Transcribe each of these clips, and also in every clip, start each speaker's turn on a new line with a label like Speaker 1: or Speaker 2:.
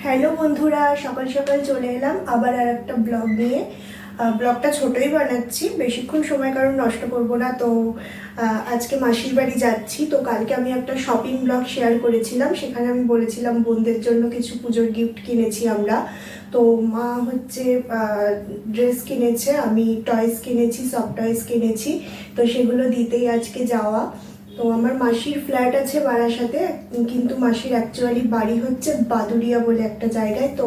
Speaker 1: Hello বন্ধুরা, সকাল সকাল চলে এলাম আবার আর একটা ব্লগ নিয়ে। ব্লগটা ছোটই বানাচ্ছি, বেশিক্ষণ সময় কারণ নষ্ট করব না। তো আজকে মাসির বাড়ি যাচ্ছি। তো কালকে আমি একটা শপিং ব্লগ শেয়ার করেছিলাম, সেখানে আমি বলেছিলাম বোনদের জন্য কিছু পুজোর গিফট কিনেছি আমরা। তো মা হচ্ছে ড্রেস কিনেছে, আমি টয়েস কিনেছি, সফট টয়েস কিনেছি। তো সেগুলো দিতেই আজকে যাওয়া। তো আমার মাসির ফ্ল্যাট আছে বারাসাতে, কিন্তু মাসির অ্যাকচুয়ালি বাড়ি হচ্ছে বাদুড়িয়া বলে একটা জায়গায়। তো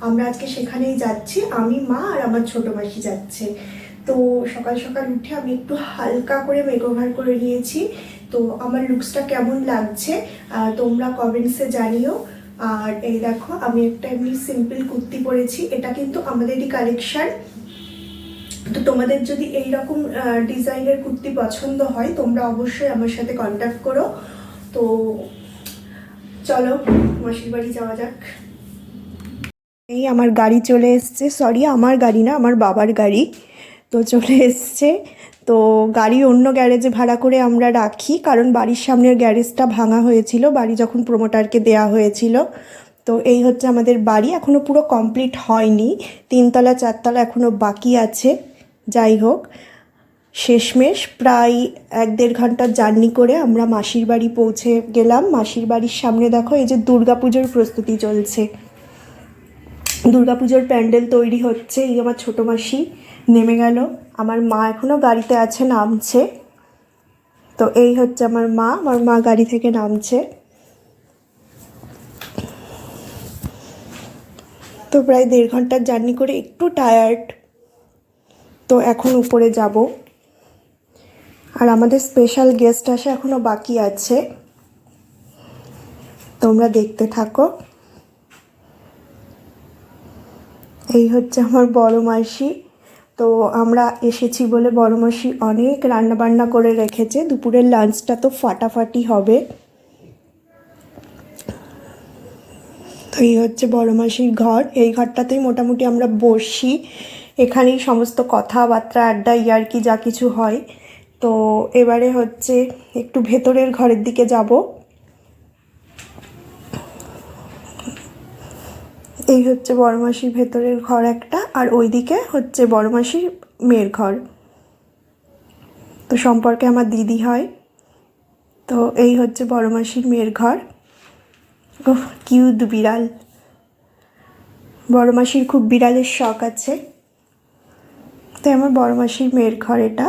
Speaker 1: আমরা আজকে সেখানেই যাচ্ছি, আমি, মা আর আমার ছোট মাসি যাচ্ছে। তো সকাল সকাল উঠে আমি একটু হালকা করে মেকওভার করে নিয়েছি। তো আমার লুকসটা কেমন লাগছে তোমরা কমেন্টসে জানিও। আর এই দেখো, আমি একটা এমনি সিম্পল কুর্তি পরেছি, এটা কিন্তু আমাদেরই কালেকশন। তো তোমাদের যদি এইরকম ডিজাইনের কুর্তি পছন্দ হয় তোমরা অবশ্যই আমার সাথে কন্ট্যাক্ট করো। তো চলো মাসির বাড়ি যাওয়া যাক। এই আমার গাড়ি চলে এসছে, সরি আমার গাড়ি না, আমার বাবার গাড়ি। তো চলে এসছে। তো গাড়ি অন্য গ্যারেজে ভাড়া করে আমরা রাখি, কারণ বাড়ির সামনের গ্যারেজটা ভাঙা হয়েছিল বাড়ি যখন প্রমোটারকে দেয়া হয়েছিল। তো এই হচ্ছে আমাদের বাড়ি, এখনও পুরো কমপ্লিট হয়নি, 3তলা 4তলা এখনও বাকি আছে। যাই হোক, শেষমেশ প্রায় 1-1.5 ঘন্টার জার্নি করে আমরা মাসির বাড়ি পৌঁছে গেলাম। মাসির বাড়ির সামনে দেখো, এই যে দুর্গাপুজোর প্রস্তুতি চলছে, দুর্গাপুজোর প্যান্ডেল তৈরি হচ্ছে। এই আমার ছোটো মাসি নেমে গেল, আমার মা এখনও গাড়িতে আছে, নামছে। তো এই হচ্ছে আমার মা গাড়ি থেকে নামছে। তো প্রায় 1.5 ঘন্টার জার্নি করে একটু টায়ার্ড। তো এখন উপরে যাব, আর আমাদের স্পেশাল গেস্ট আসা এখনও বাকি আছে, তোমরা দেখতে থাকো। এই হচ্ছে আমার বড় মাসি। তো আমরা এসেছি বলে বড় মাসি অনেক রান্নাবান্না করে রেখেছে, দুপুরের লাঞ্চটা তো ফাটাফাটি হবে। তো এই হচ্ছে বড় মাসির ঘর, এই ঘরটাতেই মোটামুটি আমরা বসি, এখানেই সমস্ত কথাবার্তা, আড্ডা, ইয়ার্কি যা কিছু হয়। তো এবারে হচ্ছে একটু ভেতরের ঘরের দিকে যাব। এই হচ্ছে বড় মাসির ভেতরের ঘর একটা, আর ওইদিকে হচ্ছে বড় মাসির মেয়ের ঘর। তো সম্পর্কে আমার দিদি হয়। তো এই হচ্ছে বড় মাসির মেয়ের ঘর। ওহ, কিউট বিড়াল। বড় মাসির খুব বিড়ালের শখ আছে। তো আমার বড় মাসির মেয়ের ঘর এটা।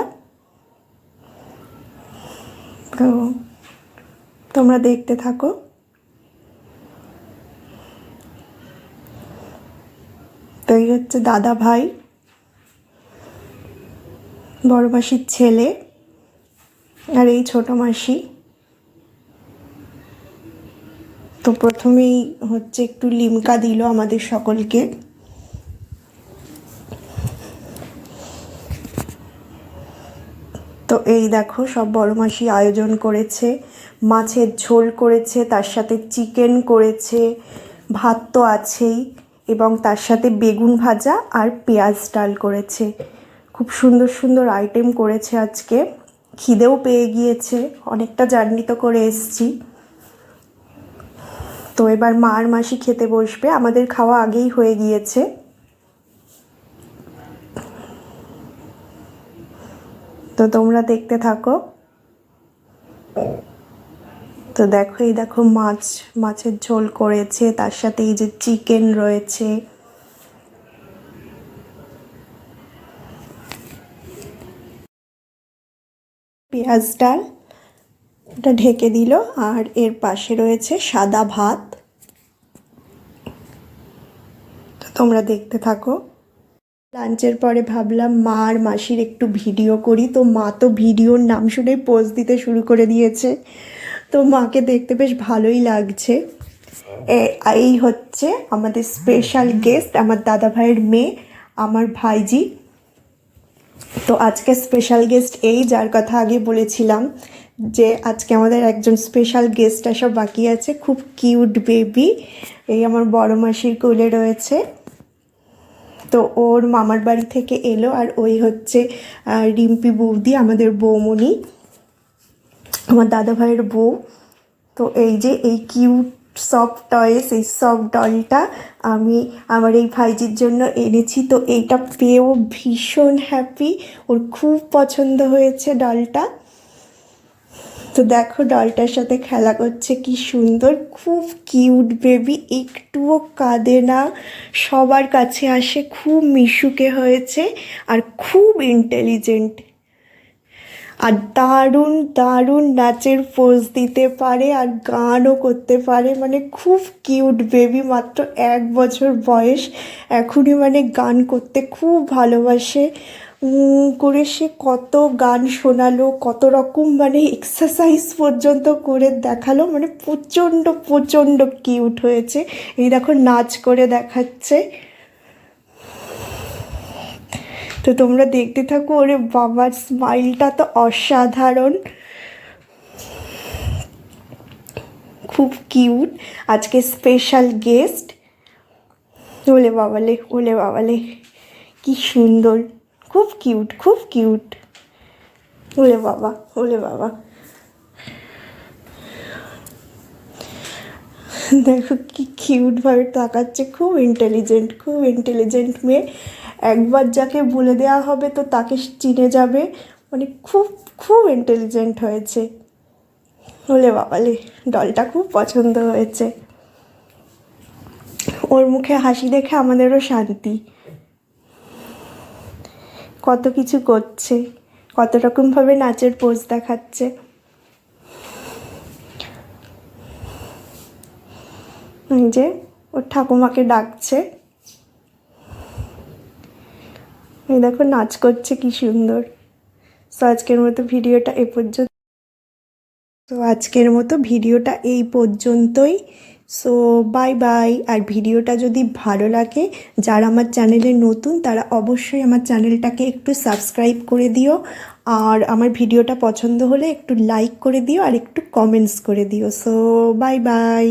Speaker 1: তো তোমরা দেখতে থাকো। তো এই হচ্ছে দাদা ভাই, বড় মাসির ছেলে, আর এই ছোট মাসি। তো প্রথমেই হচ্ছে একটু লিমকা দিল আমাদের সকলকে। তো এই দেখো, সব বড় মাসি আয়োজন করেছে, মাছের ঝোল করেছে, তার সাথে চিকেন করেছে, ভাত তো আছেই, এবং তার সাথে বেগুন ভাজা আর পেঁয়াজ ডাল করেছে। খুব সুন্দর সুন্দর আইটেম করেছে আজকে, খিদেও পেয়ে গিয়েছে, অনেকটা জার্নি তো করে এসছি। তো এবার মা আর মাসি খেতে বসবে, আমাদের খাওয়া আগেই হয়ে গিয়েছে। তো তোমরা দেখতে থাকো। তো দেখো, এই দেখো মাছের ঝোল করেছে, তার সাথে এই যে চিকেন রয়েছে, পেঁয়াজ ডাল, এটা ঢেকে দিল, আর এর পাশে রয়েছে সাদা ভাত। তো তোমরা দেখতে থাকো। লাঞ্চের পরে ভাবলাম মা আর মাসির একটু ভিডিও করি। তো মা তো ভিডিওর নাম শুনেই পোজ দিতে শুরু করে দিয়েছে। তো মাকে দেখতে বেশ ভালোই লাগছে। এই হচ্ছে আমাদের স্পেশাল গেস্ট, আমার দাদা ভাইয়ের মেয়ে, আমার ভাইজি। তো আজকে স্পেশাল গেস্ট এই, যার কথা আগে বলেছিলাম যে আজকে আমাদের একজন স্পেশাল গেস্ট আসা বাকি আছে, খুব কিউট বেবি। এই আমার বড় মাসির কোলে রয়েছে। তো ওর মামার বাড়ি থেকে এলো, আর ওই হচ্ছে রিম্পি বৌদি, আমাদের বৌমণি, আমার দাদা ভাইয়ের বউ। তো এই যে এই কিউট সফট টয়েস, এই সফট ডলটা আমি আমার এই ভাইজির জন্য এনেছি। তো এইটা পেয়েও ভীষণ হ্যাপি, ওর খুব পছন্দ হয়েছে ডলটা। তো দেখো ডলটার সাথে খেলা করছে, কি সুন্দর, খুব কিউট বেবি, একটুও কাঁদে না, সবার কাছে আসে, খুব মিশুকে হয়েছে আর খুব ইন্টেলিজেন্ট। আর দারুণ দারুণ নাচের পোজ দিতে পারে আর গানও করতে পারে, মানে খুব কিউট বেবি, মাত্র 1 বছর বয়স, এখনই মানে গান করতে খুব ভালোবাসে। করে সে কত গান শোনালো, কত রকম মানে এক্সারসাইজ পর্যন্ত করে দেখালো, মানে প্রচণ্ড প্রচণ্ড কিউট হয়েছে। এই দেখো নাচ করে দেখাচ্ছে। তো তোমরা দেখতে থাকো, ওরে বাবার স্মাইলটা তো অসাধারণ, খুব কিউট। আজকে স্পেশাল গেস্ট, ওলে বাবালে ওলে বাবালে, কি সুন্দর, খুব কিউট খুব কিউট, ওলে বাবা ওলে বাবা। দেখো কি কিউটভাবে তাকাচ্ছে, খুব ইন্টেলিজেন্ট মেয়ে, একবার যাকে বলে দেওয়া হবে তো তাকে চিনে যাবে, মানে খুব খুব ইন্টেলিজেন্ট হয়েছে। ওলে বাবালে, ডলটা খুব পছন্দ হয়েছে, ওর মুখে হাসি দেখে আমাদেরও শান্তি। কত কিছু করছে, কত রকমভাবে নাচের পোজ দেখাচ্ছে। এই যে ওর ঠাকুমাকে ডাকছে, এই দেখো নাচ করছে কি সুন্দর। তো আজকের মতো ভিডিওটা এই পর্যন্তই। So bye bye. আর ভিডিওটা যদি ভালো লাগে, যারা আমার চ্যানেলে নতুন তারা অবশ্যই আমার চ্যানেলটাকে একটু সাবস্ক্রাইব করে দিও, আর আমার ভিডিওটা পছন্দ হলে একটু লাইক করে দিও আর একটু কমেন্টস করে দিও। So bye bye.